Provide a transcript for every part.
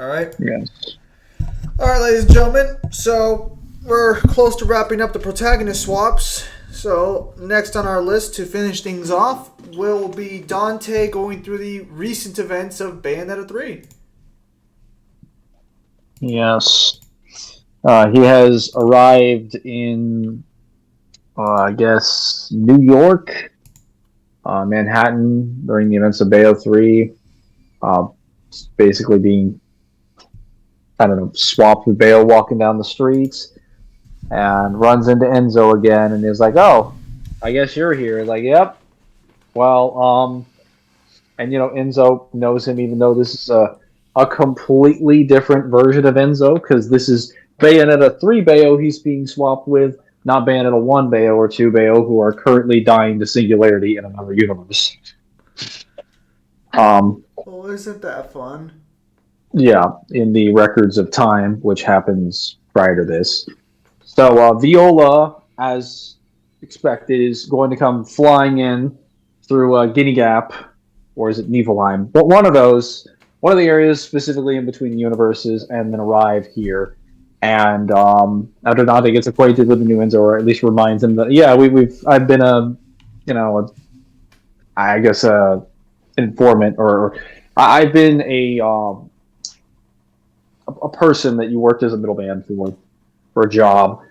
All right. Yes. All right, ladies and gentlemen. So we're close to wrapping up the protagonist swaps. So next on our list to finish things off will be Dante going through the recent events of Bayonetta 3. Yes. He has arrived in, I guess, New York, Manhattan during the events of Bayo 3. Uh, Basically being, I don't know, swapped with Bayo walking down the streets and runs into Enzo again and is like, oh, I guess you're here. Like, yep. Well, and Enzo knows him even though this is a completely different version of Enzo because this is Bayonetta 3 Bayo he's being swapped with, not Bayonetta 1 Bayo or 2 Bayo who are currently dying to singularity in another universe. Um, Well, isn't that fun? yeah, in the records of time, which happens prior to this. So Viola, as expected, is going to come flying in through Guinea Gap, or is it Niflheim? But one of the areas specifically in between universes, and then arrive here. And after Dante gets acquainted with the new Enzo, or at least reminds him that I've been I guess informant, or I've been a person that you worked as a middleman for a job.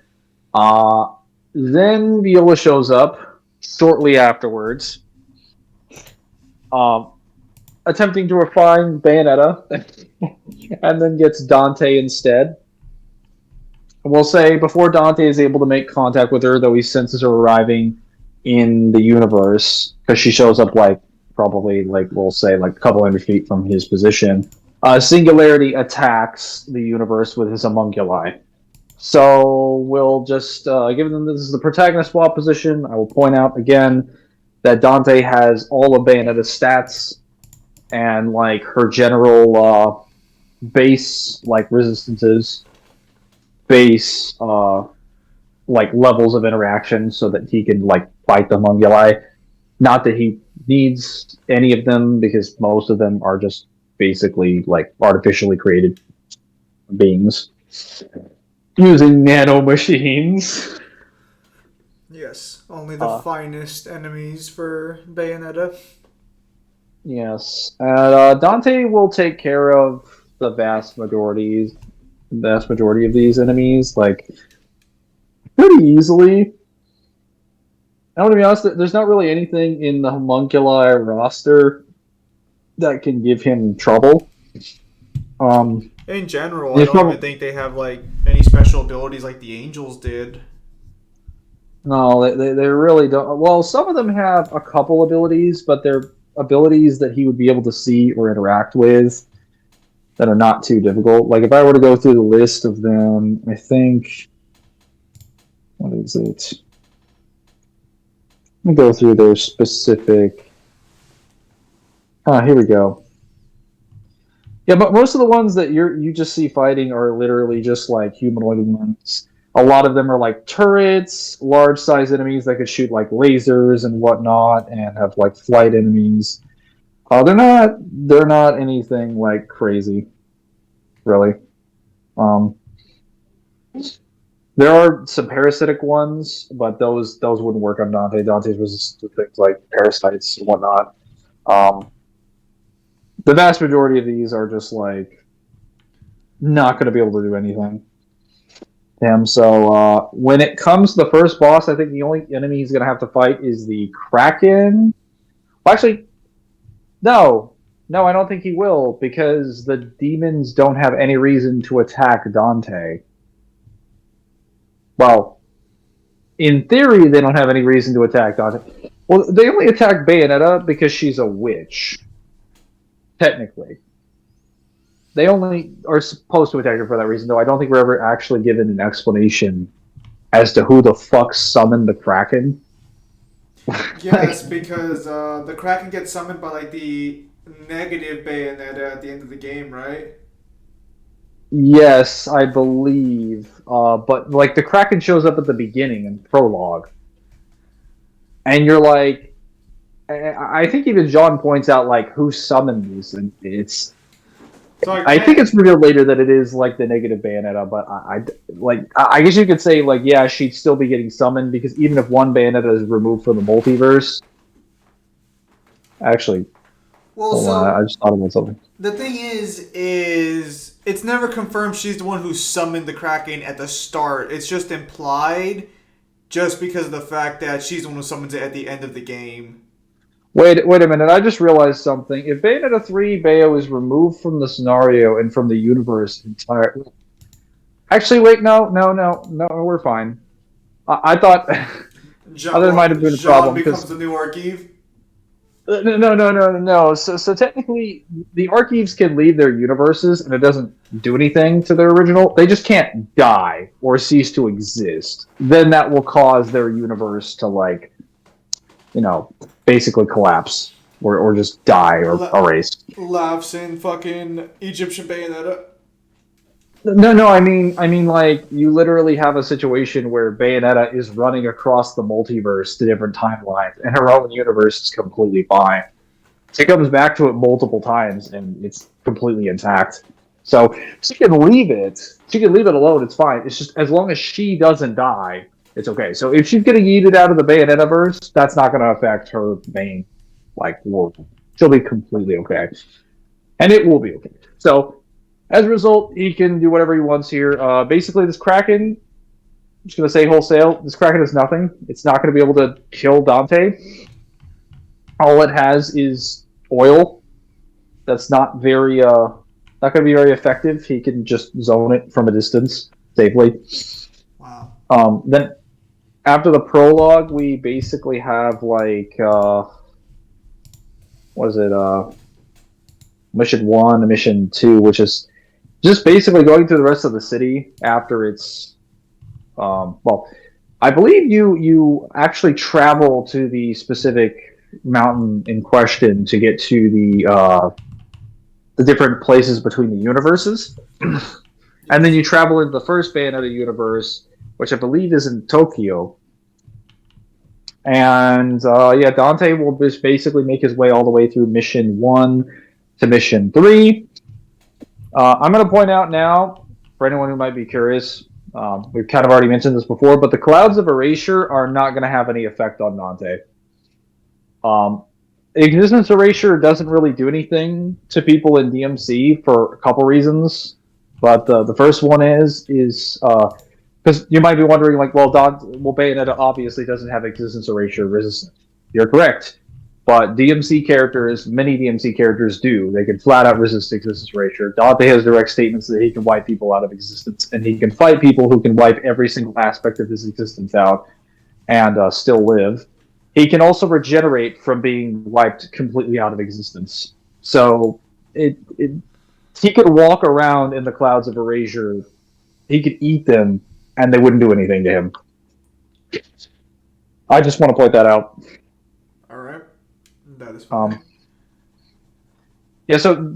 Uh, then Viola shows up shortly afterwards, um, attempting to refine Bayonetta, and then gets Dante instead. We'll say before Dante is able to make contact with her, though he senses her arriving in the universe, because she shows up like probably like we'll say like a couple hundred feet from his position. Singularity attacks the universe with his homunculi. So we'll just, given that this is the protagonist swap position, I will point out again that Dante has all of Bayonetta's stats and like her general base like resistances, base like levels of interaction, so that he can like fight the homunculi. Not that he needs any of them because most of them are just basically like artificially created beings using nano machines. Yes, only the Uh, finest enemies for Bayonetta. yes, and Dante will take care of vast majority of these enemies, like pretty easily. I want to be honest. There's not really anything in the homunculi roster that can give him trouble. Um, In general, I he's don't even probably think they have like any special abilities like the angels did. no, they really don't. Well, some of them have a couple abilities, but they're abilities that he would be able to see or interact with that are not too difficult. Like if I were to go through the list of them, I think what is it? Let me go through their specific. Ah, here we go. Yeah, but most of the ones that you just see fighting are literally just like humanoid ones. A lot of them are like turrets, large size enemies that could shoot like lasers and whatnot, and have like flight enemies. They're not anything like crazy, really. Um, there are some parasitic ones, but those wouldn't work on Dante. Dante's resistant to things like parasites and whatnot. Um, the vast majority of these are just like not going to be able to do anything. Him. So when it comes to the first boss, I think the only enemy he's going to have to fight is the Kraken. Well, actually, no, no, I don't think he will because the demons don't have any reason to attack Dante. Well, in theory, they don't have any reason to attack Dante. Well, they only attack Bayonetta because she's a witch. Technically, they only are supposed to attack her for that reason. Though I don't think we're ever actually given an explanation as to who the fuck summoned the Kraken. Yes, because the Kraken gets summoned by like the negative Bayonetta at the end of the game, right? Yes, I believe. But like the Kraken shows up at the beginning in prologue, and you're like, I think even John points out like who summoned these, and it's So I I think can't. it's revealed later that it is like the negative Bayonetta, but I guess you could say like yeah, she'd still be getting summoned because even if one Bayonetta is removed from the multiverse, actually, Well, hold on, I so just thought about something. the thing is it's never confirmed she's the one who summoned the Kraken at the start. It's just implied, just because of the fact that she's the one who summons it at the end of the game. Wait a minute! I just realized something. If Bayonetta 3 Bayo is removed from the scenario and from the universe entire, actually, wait, no, we're fine. I thought there might have been a Jean problem becomes because the new Archive. no. So technically, the archives can leave their universes, and it doesn't do anything to their original. They just can't die or cease to exist. Then that will cause their universe to like, basically collapse or just die or La- erase. Laughs in fucking Egyptian Bayonetta. No. I mean, like you literally have a situation where Bayonetta is running across the multiverse to different timelines, and her own universe is completely fine. She comes back to it multiple times, and it's completely intact. So she can leave it. She can leave it alone. It's fine. It's just as long as she doesn't die, it's okay. So if she's getting yeeted out of the Bayonetta verse, that's not going to affect her main world. She'll be completely okay, and it will be okay. So as a result, he can do whatever he wants here. Basically, this Kraken, I'm just going to say wholesale, this Kraken is nothing. It's not going to be able to kill Dante. All it has is oil. That's not going to be very effective. He can just zone it from a distance safely. Wow. Then after the prologue, we basically have what is it? Mission 1 and Mission 2, which is just basically going through the rest of the city after it's well, I believe you actually travel to the specific mountain in question to get to the different places between the universes, and then you travel into the first Bayonetta universe, which I believe is in Tokyo. And yeah, Dante will just basically make his way all the way through Mission 1 to Mission 3. I'm going to point out now, for anyone who might be curious, we've kind of already mentioned this before, but the Clouds of Erasure are not going to have any effect on Dante. Existence Erasure doesn't really do anything to people in DMC for a couple reasons, but the first one is because you might be wondering, like, well, Bayonetta obviously doesn't have Existence Erasure resistance. You're correct. But many DMC characters do. They can flat out resist existence erasure. Dante has direct statements that he can wipe people out of existence, and he can fight people who can wipe every single aspect of his existence out and still live. He can also regenerate from being wiped completely out of existence. So he could walk around in the clouds of erasure. He could eat them, and they wouldn't do anything to him. I just want to point that out. All right. That is fine. Yeah, so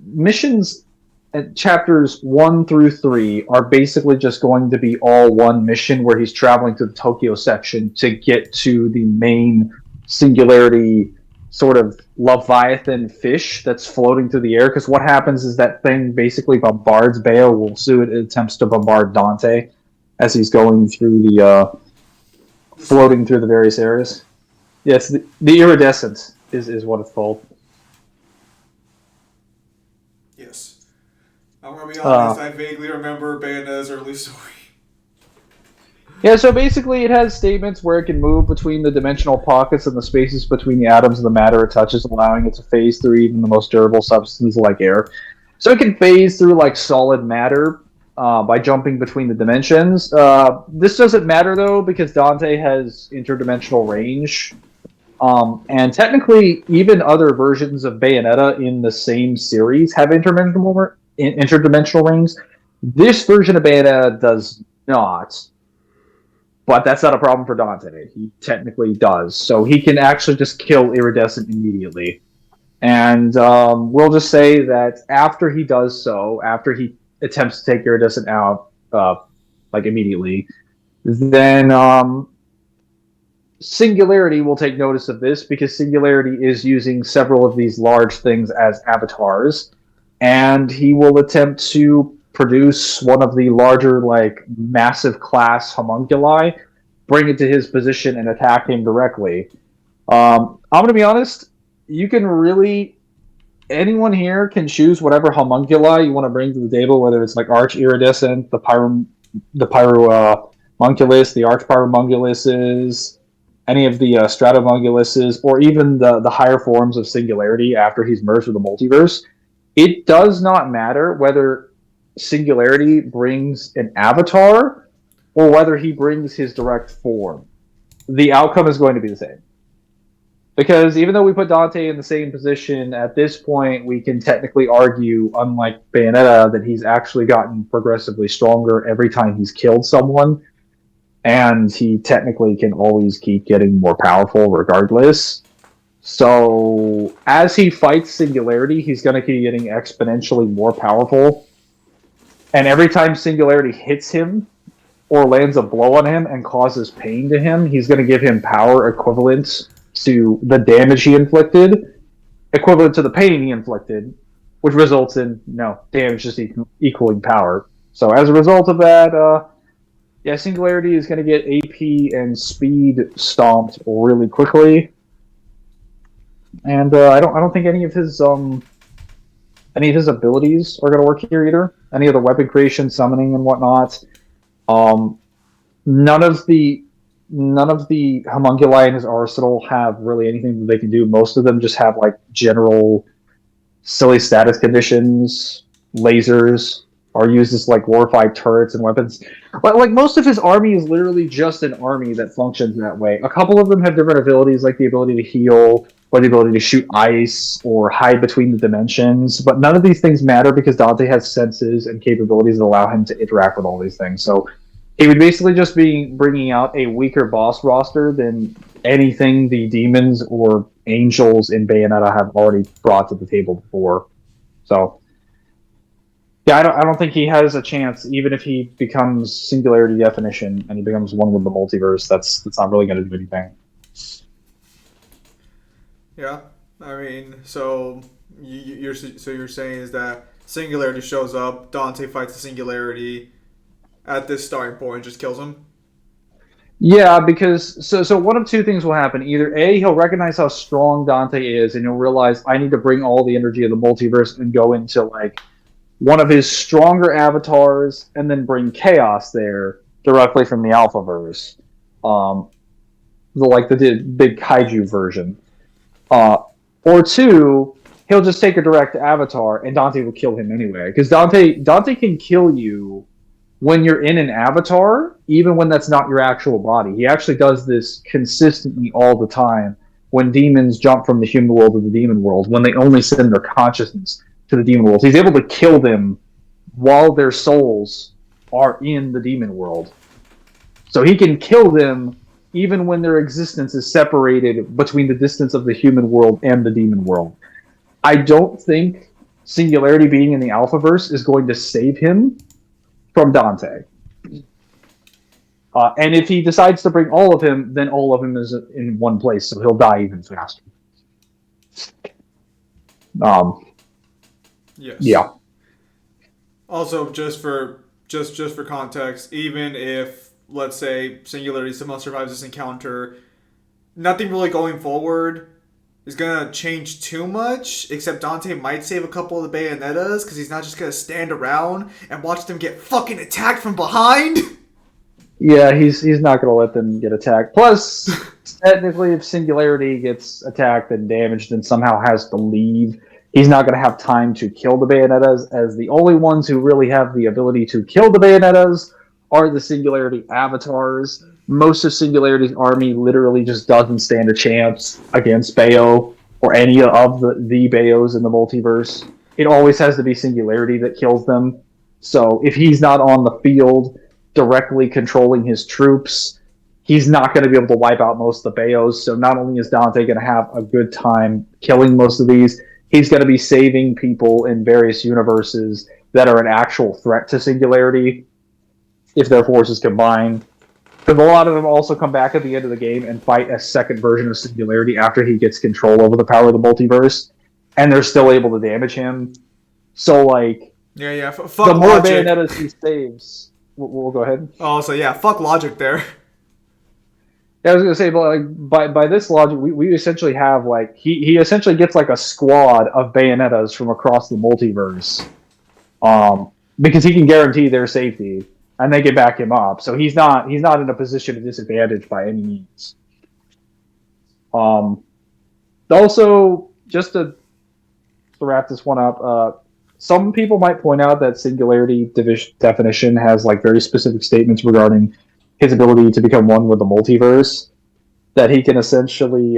missions at chapters 1 through 3 are basically just going to be all one mission where he's traveling to the Tokyo section to get to the main Singularity sort of Leviathan fish that's floating through the air. Because what happens is that thing basically bombards Bayo while Suit attempts to bombard Dante as he's going through floating through the various areas. Yes, the Iridescent is what it's called. Yes. I'm gonna be honest. I vaguely remember Bayonetta's early story. Yeah, so basically it has statements where it can move between the dimensional pockets and the spaces between the atoms of the matter it touches, allowing it to phase through even the most durable substances like air. So it can phase through like solid matter by jumping between the dimensions. This doesn't matter though because Dante has interdimensional range. And technically, even other versions of Bayonetta in the same series have interdimensional rings. This version of Bayonetta does not, but that's not a problem for Dante. He technically does, so he can actually just kill Iridescent immediately. And we'll just say that after he does so, after he attempts to take Iridescent out, immediately, then Singularity will take notice of this because Singularity is using several of these large things as avatars. and he will attempt to produce one of the larger, like, massive class homunculi, bring it to his position, and attack him directly. I'm going to be honest, you can really, anyone here can choose whatever homunculi you want to bring to the table, whether it's like Arch Iridescent, the Pyro Munculus, the Arch Pyromunguluses, any of the Stratomunguluses, or even the higher forms of Singularity after he's merged with the multiverse. It does not matter whether Singularity brings an avatar or whether he brings his direct form. The outcome is going to be the same. Because even though we put Dante in the same position, at this point, we can technically argue, unlike Bayonetta, that he's actually gotten progressively stronger every time he's killed someone. And he technically can always keep getting more powerful regardless. So, as he fights Singularity, he's going to keep getting exponentially more powerful. And every time Singularity hits him, or lands a blow on him and causes pain to him, he's going to give him power equivalent to the damage he inflicted, equivalent to the pain he inflicted, which results in damage just equaling power. So as a result of that, Singularity is going to get AP and speed stomped really quickly, and I don't think any of his abilities are going to work here either. Any of the weapon creation, summoning, and whatnot. None of the homunculi in his arsenal have really anything that they can do. Most of them just have like general silly status conditions, lasers, are used as like glorified turrets and weapons. But like most of his army is literally just an army that functions that way. A couple of them have different abilities, like the ability to heal, or the ability to shoot ice, or hide between the dimensions. But none of these things matter because Dante has senses and capabilities that allow him to interact with all these things. So it would basically just be bringing out a weaker boss roster than anything the demons or angels in Bayonetta have already brought to the table before. So, yeah, I don't think he has a chance, even if he becomes Singularity definition and he becomes one with the multiverse. That's not really going to do anything. Yeah, I mean, so you're saying is that Singularity shows up, Dante fights the Singularity at this starting point, just kills him. Yeah, because so one of two things will happen. Either A, he'll recognize how strong Dante is, and he'll realize I need to bring all the energy of the multiverse and go into like one of his stronger avatars, and then bring chaos there directly from the Alphaverse, the big kaiju version. Or two, he'll just take a direct avatar, and Dante will kill him anyway. Because Dante can kill you when you're in an avatar, even when that's not your actual body. He actually does this consistently all the time when demons jump from the human world to the demon world, when they only send their consciousness to the demon world. He's able to kill them while their souls are in the demon world. So he can kill them even when their existence is separated between the distance of the human world and the demon world. I don't think Singularity being in the Alphaverse is going to save him from Dante. And if he decides to bring all of him, then all of him is in one place, so he'll die even faster. Yes. Yeah. Also, just for context, even if, let's say, Singularity somehow survives this encounter, nothing really going forward is gonna change too much, except Dante might save a couple of the Bayonettas, because he's not just gonna stand around and watch them get fucking attacked from behind. Yeah, he's not gonna let them get attacked. Plus, technically, if Singularity gets attacked and damaged and somehow has to leave, he's not gonna have time to kill the Bayonettas, as the only ones who really have the ability to kill the Bayonettas are the Singularity avatars. Most of Singularity's army literally just doesn't stand a chance against Bayo or any of the Bayos in the multiverse. It always has to be Singularity that kills them. So if he's not on the field directly controlling his troops, he's not going to be able to wipe out most of the Bayos. So not only is Dante going to have a good time killing most of these, he's going to be saving people in various universes that are an actual threat to Singularity if their forces combine. But a lot of them also come back at the end of the game and fight a second version of Singularity after he gets control over the power of the multiverse, and they're still able to damage him. So, like, Yeah. Fuck the more logic. Bayonettas he saves, we'll go ahead. Oh, so yeah, fuck logic there. Yeah, I was gonna say, but like by this logic, we essentially have like he essentially gets like a squad of Bayonettas from across the multiverse, because he can guarantee their safety and they can back him up. So he's not in a position of disadvantage by any means. Um, Also, just to wrap this one up, some people might point out that singularity definition has like very specific statements regarding his ability to become one with the multiverse. That he can essentially,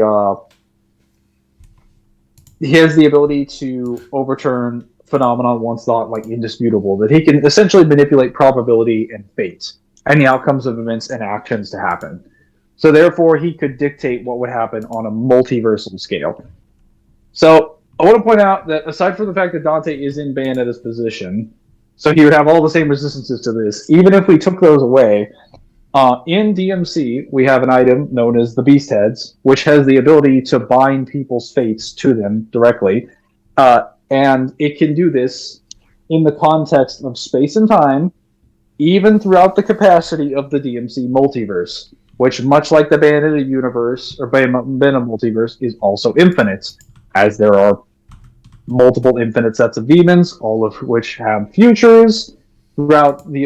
he has the ability to overturn phenomena once thought like indisputable. That he can essentially manipulate probability and fate and the outcomes of events and actions to happen. So therefore, he could dictate what would happen on a multiversal scale. So I want to point out that aside from the fact that Dante is in Bayonetta's position, so he would have all the same resistances to this, even if we took those away. In DMC, we have an item known as the Beast Heads, which has the ability to bind people's fates to them directly. And it can do this in the context of space and time, even throughout the capacity of the DMC multiverse, which, much like the Bayonetta universe, or Bayonetta multiverse, is also infinite, as there are multiple infinite sets of demons, all of which have futures throughout the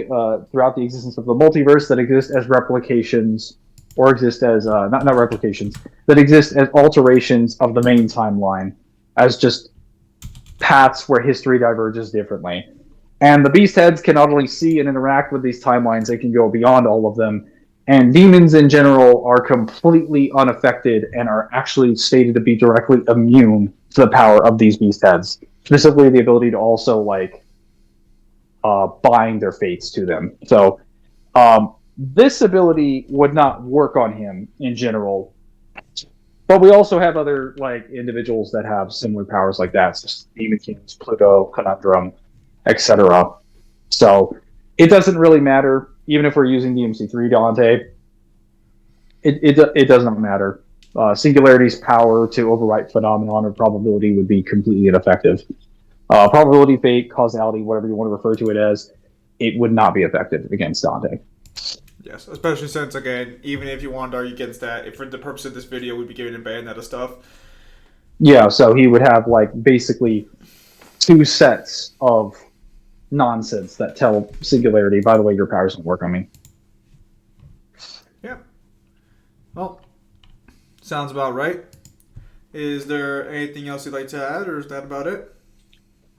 existence of the multiverse that exist as replications, or exist as not replications, that exist as alterations of the main timeline, as just paths where history diverges differently. And the Beast Heads can not only see and interact with these timelines, they can go beyond all of them. And demons in general are completely unaffected and are actually stated to be directly immune to the power of these Beast Heads. Specifically, the ability to also like bind their fates to them. So this ability would not work on him in general. But we also have other like individuals that have similar powers like that, such as Demon Kings, Pluto, Conundrum, etc. So it doesn't really matter, even if we're using DMC3 Dante. It does not matter. Singularity's power to overwrite phenomenon or probability would be completely ineffective. Probability, fate, causality, whatever you want to refer to it as, it would not be effective against Dante. Yes, especially since, again, even if you wanted to argue against that, if for the purpose of this video, we'd be giving him Bayonetta stuff. Yeah, so he would have like basically two sets of nonsense that tell Singularity, by the way, your powers don't work on me. Yeah. Well, sounds about right. Is there anything else you'd like to add, or is that about it?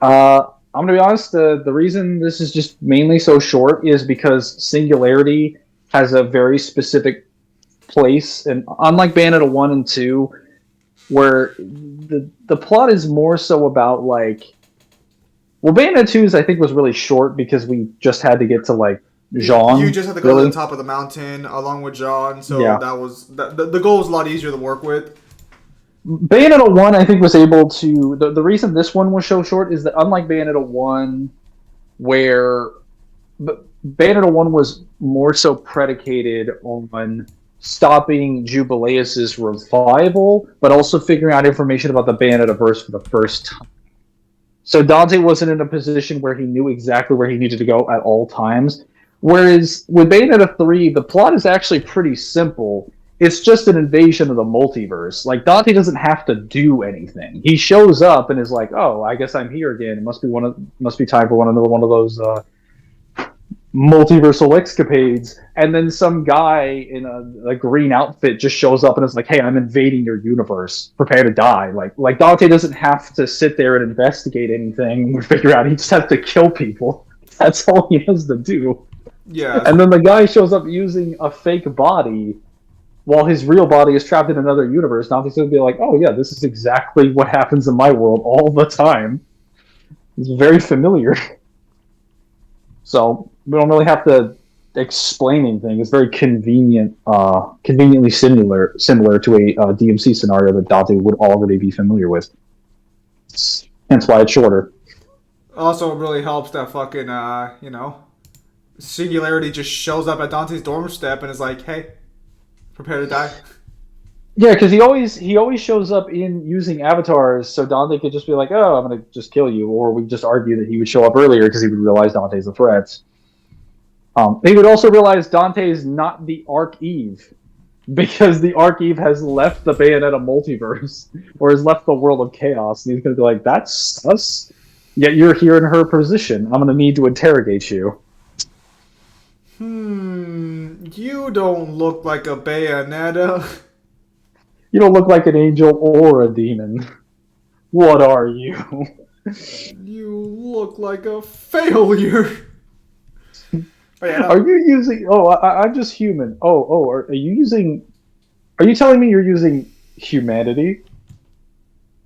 I'm gonna be honest. The reason this is just mainly so short is because Singularity has a very specific place, and unlike Bayonetta 1 and 2, where the plot is more so about like, well, Bayonetta 2's I think was really short because we just had to get to like Jean. You just had to go to the top of the mountain along with Jean, so yeah. That was the goal was a lot easier to work with. Bayonetta 1, I think, was able to... The reason this one was so short is that unlike Bayonetta 1, where... Bayonetta 1 was more so predicated on stopping Jubileus's revival, but also figuring out information about the Bayonetta verse for the first time. So Dante wasn't in a position where he knew exactly where he needed to go at all times. Whereas with Bayonetta 3, the plot is actually pretty simple. It's just an invasion of the multiverse. Like, Dante doesn't have to do anything. He shows up and is like, "Oh, I guess I'm here again. It must be time for another one of those multiversal escapades." And then some guy in a green outfit just shows up and is like, "Hey, I'm invading your universe. Prepare to die." Like Dante doesn't have to sit there and investigate anything or figure out. He just has to kill people. That's all he has to do. Yeah. And then the guy shows up using a fake body, while his real body is trapped in another universe. Dante's going to be like, "Oh yeah, this is exactly what happens in my world all the time." It's very familiar. So we don't really have to explain anything. It's very conveniently similar to a DMC scenario that Dante would already be familiar with. Hence why it's shorter. Also, it really helps that fucking, Singularity just shows up at Dante's doorstep and is like, "Hey, prepare to die." Yeah, because he always shows up in using avatars, so Dante could just be like, "Oh, I'm gonna just kill you," or we just argue that he would show up earlier because he would realize Dante's a threat. He would also realize Dante is not the Arc Eve because the Arc Eve has left the Bayonetta multiverse or has left the world of chaos. And he's gonna be like, "That's us." Yet you're here in her position. I'm gonna need to interrogate you. You don't look like a Bayonetta. You don't look like an angel or a demon. What are you? You look like a failure. Oh, yeah, Are no. you using? Oh, I'm just human. Oh, are you using? Are you telling me you're using humanity?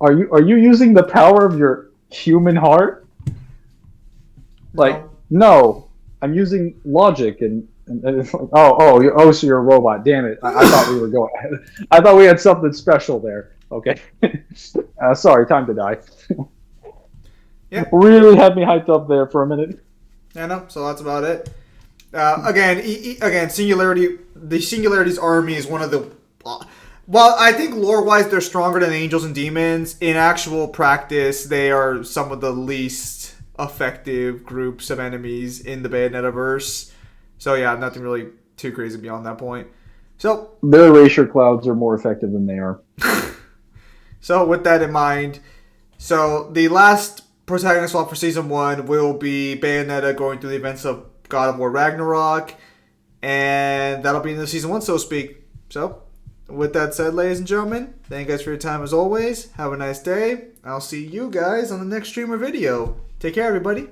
Are you using the power of your human heart? Like, No. no, I'm using logic and it's like, so you're a robot. Damn it! I thought we were going. I thought we had something special there. Okay, sorry, time to die. Yeah. Really had me hyped up there for a minute. Yeah, no. So that's about it. Again, Singularity. The Singularity's army is one of the. While I think lore-wise they're stronger than angels and demons, in actual practice they are some of the least effective groups of enemies in the Bayonetta-verse. So yeah, nothing really too crazy beyond that point. So Their erasure clouds are more effective than they are. So with that in mind, so the last protagonist swap for season one will be Bayonetta going through the events of God of War Ragnarok, and that'll be in the season one, so to speak. So with that said, ladies and gentlemen, thank you guys for your time as always. Have a nice day. I'll see you guys on the next stream or video. Take care, everybody.